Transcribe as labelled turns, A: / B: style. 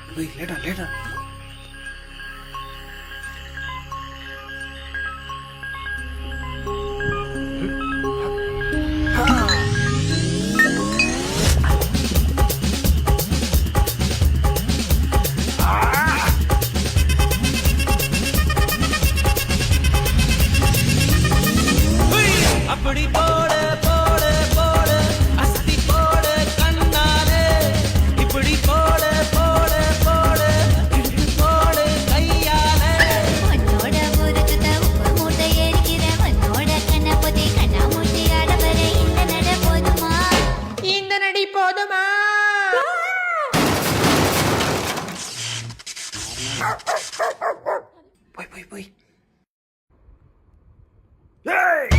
A: போய் லேட்டா லேட்டா.
B: அப்படி போடு போடு போடு அஸ்தி போடு கண்ணாலே இப்படி போடு போடு போடு இழுத்து போடு கையாலே
C: உன்னோட ஊருக்கு உப்பு மூட்டை ஏறிக்கிற உன்னோட கண்ண பொதி கண்ணா மூட்டி ஆடவர இந்த நட போதுமா
B: இந்த நடி போதுமா
A: போய் போய் போய். ஏய்